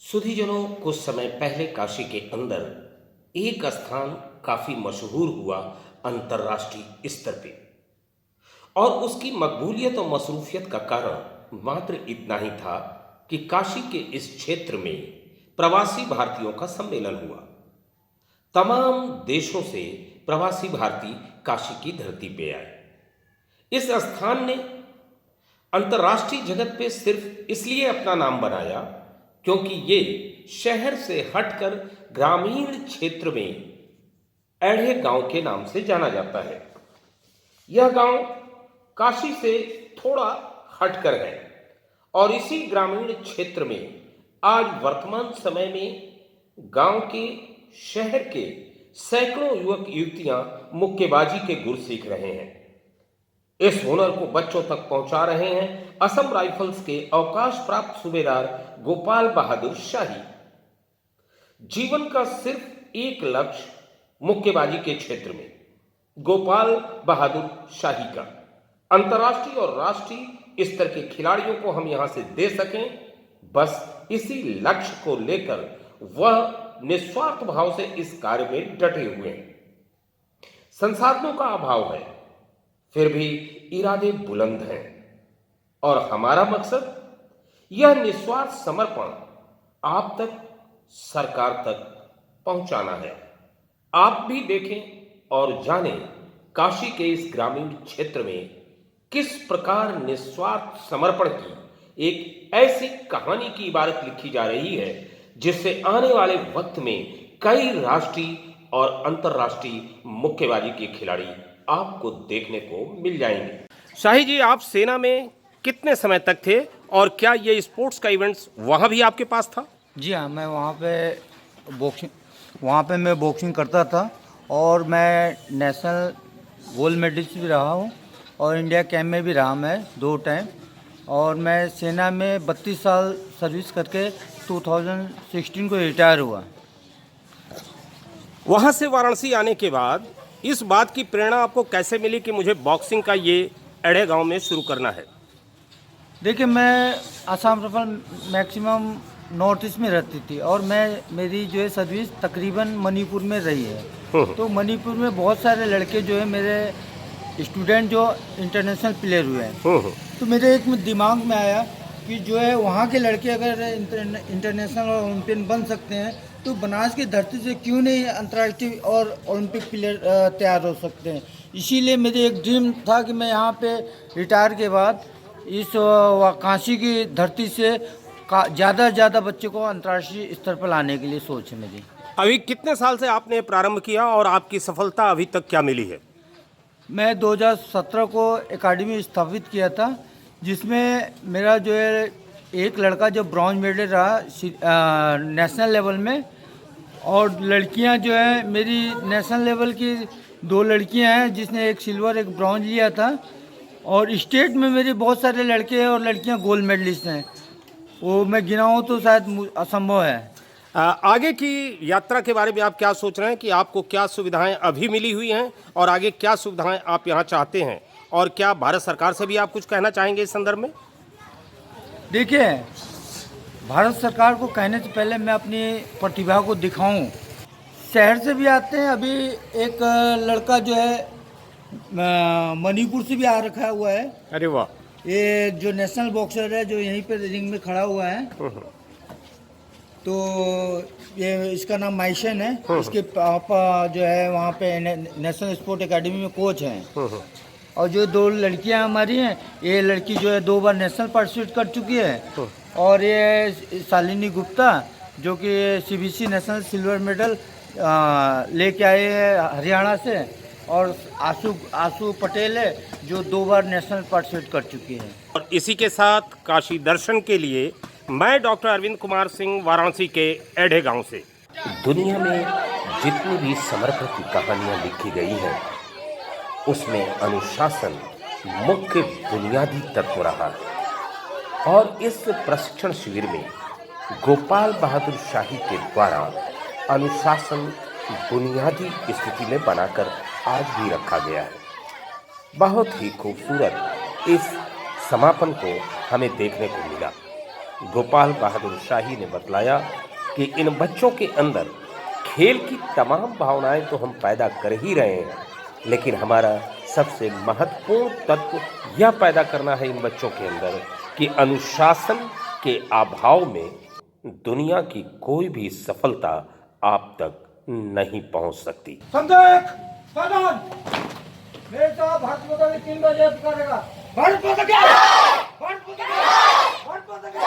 सुधीजनों, कुछ समय पहले काशी के अंदर एक स्थान काफी मशहूर हुआ अंतर्राष्ट्रीय स्तर पे। और उसकी मकबूलियत और मसरूफियत का कारण मात्र इतना ही था कि काशी के इस क्षेत्र में प्रवासी भारतीयों का सम्मेलन हुआ। तमाम देशों से प्रवासी भारतीय काशी की धरती पे आए। इस स्थान ने अंतर्राष्ट्रीय जगत पे सिर्फ इसलिए अपना नाम बनाया क्योंकि ये शहर से हटकर ग्रामीण क्षेत्र में एढ़े गांव के नाम से जाना जाता है। यह गांव काशी से थोड़ा हटकर है और इसी ग्रामीण क्षेत्र में आज वर्तमान समय में गांव के शहर के सैकड़ों युवक युवतियां मुक्केबाजी के गुर सीख रहे हैं। इस हुनर को बच्चों तक पहुंचा रहे हैं असम राइफल्स के अवकाश प्राप्त सूबेदार गोपाल बहादुर शाही। जीवन का सिर्फ एक लक्ष्य मुक्केबाजी के क्षेत्र में गोपाल बहादुर शाही का अंतर्राष्ट्रीय और राष्ट्रीय स्तर के खिलाड़ियों को हम यहां से दे सकें, बस इसी लक्ष्य को लेकर वह निस्वार्थ भाव से इस कार्य में डटे हुए हैं। संसाधनों का अभाव है, फिर भी इरादे बुलंद हैं और हमारा मकसद यह निस्वार्थ समर्पण आप तक, सरकार तक पहुंचाना है। आप भी देखें और जानें काशी के इस ग्रामीण क्षेत्र में किस प्रकार निस्वार्थ समर्पण की एक ऐसी कहानी की इबारत लिखी जा रही है जिससे आने वाले वक्त में कई राष्ट्रीय और अंतर्राष्ट्रीय मुक्केबाजी के खिलाड़ी आपको देखने को मिल जाएंगे। शाही जी, आप सेना में कितने समय तक थे और क्या ये स्पोर्ट्स का इवेंट्स वहाँ भी आपके पास था? जी हाँ, मैं वहाँ पे मैं बॉक्सिंग करता था और मैं नेशनल गोल्ड मेडलिस्ट भी रहा हूँ और इंडिया कैंप में भी रहा मैं 2 टाइम। और मैं सेना में 32 साल सर्विस करके 2016 को रिटायर हुआ। वहाँ से वाराणसी आने के बाद इस बात की प्रेरणा आपको कैसे मिली कि मुझे बॉक्सिंग का ये एढ़े गांव में शुरू करना है? देखिए, मैं Assam rifle maximum north east में रहती थी और मेरी जो है सर्विस तकरीबन मणिपुर में रही है। तो मणिपुर में बहुत सारे लड़के जो है मेरे स्टूडेंट जो इंटरनेशनल प्लेयर हुए हैं। तो मेरे एक दिमाग में आया कि जो है वहाँ के लड़के अगर इंटरनेशनल और ओलंपियन बन सकते हैं तो बनारस की धरती से क्यों नहीं अंतर्राष्ट्रीय और ओलंपिक प्लेयर तैयार हो सकते हैं। इसीलिए मेरी एक ड्रीम था कि मैं यहाँ पे रिटायर के बाद इस काशी की धरती से ज़्यादा से ज़्यादा बच्चों को अंतर्राष्ट्रीय स्तर पर लाने के लिए सोच है मेरी। अभी कितने साल से आपने प्रारंभ किया और आपकी सफलता अभी तक क्या मिली है? मैं 2017 को एकेडमी स्थापित किया था जिसमें मेरा जो है एक लड़का जो ब्रॉन्ज मेडल रहा नेशनल लेवल में, और लड़कियां जो है मेरी नेशनल लेवल की 2 लड़कियां हैं जिसने एक सिल्वर एक ब्रॉन्ज लिया था। और स्टेट में मेरे बहुत सारे लड़के और लड़कियां गोल्ड मेडलिस्ट हैं, वो मैं गिनाऊँ तो शायद असंभव है। आगे की यात्रा के बारे में आप क्या सोच रहे हैं कि आपको क्या सुविधाएं अभी मिली हुई हैं और आगे क्या सुविधाएं आप यहाँ चाहते हैं, और क्या भारत सरकार से भी आप कुछ कहना चाहेंगे इस संदर्भ में? देखिए, भारत सरकार को कहने से पहले मैं अपनी प्रतिभा को दिखाऊं। शहर से भी आते हैं, अभी एक लड़का जो है मणिपुर से भी आ रखा हुआ है। अरे वाह! ये जो नेशनल बॉक्सर है जो यहीं पे रिंग में खड़ा हुआ है, तो ये इसका नाम माइशन है। इसके पापा जो है वहाँ पे नेशनल स्पोर्ट एकेडमी में कोच हैं। और जो 2 लड़कियां हमारी हैं, ये लड़की जो है 2 बार नेशनल पार्टिसिपेट कर चुकी है और ये शालिनी गुप्ता जो कि सीबीसी नेशनल सिल्वर मेडल लेके आए हैं हरियाणा से, और आशु पटेल है जो 2 बार नेशनल पार्टिसिपेट कर चुकी है। और इसी के साथ काशी दर्शन के लिए मैं डॉक्टर अरविंद कुमार सिंह, वाराणसी के एढ़े गांव से। दुनिया में जितनी भी समर्पण की कहानियां लिखी गई हैं उसमें अनुशासन मुख्य बुनियादी तत्व रहा है, और इस प्रशिक्षण शिविर में गोपाल बहादुर शाही के द्वारा अनुशासन बुनियादी स्थिति में बनाकर आज भी रखा गया है। बहुत ही खूबसूरत इस समापन को हमें देखने को मिला। गोपाल बहादुर शाही ने बतलाया कि इन बच्चों के अंदर खेल की तमाम भावनाएं तो हम पैदा कर ही रहे हैं, लेकिन हमारा सबसे महत्वपूर्ण तत्व यह पैदा करना है इन बच्चों के अंदर कि अनुशासन के अभाव में दुनिया की कोई भी सफलता आप तक नहीं पहुंच सकती। संदेश साधन मेरे साथ भारत माता की 3 बजे करेगा। भारत माता की भारत माता की भारत माता की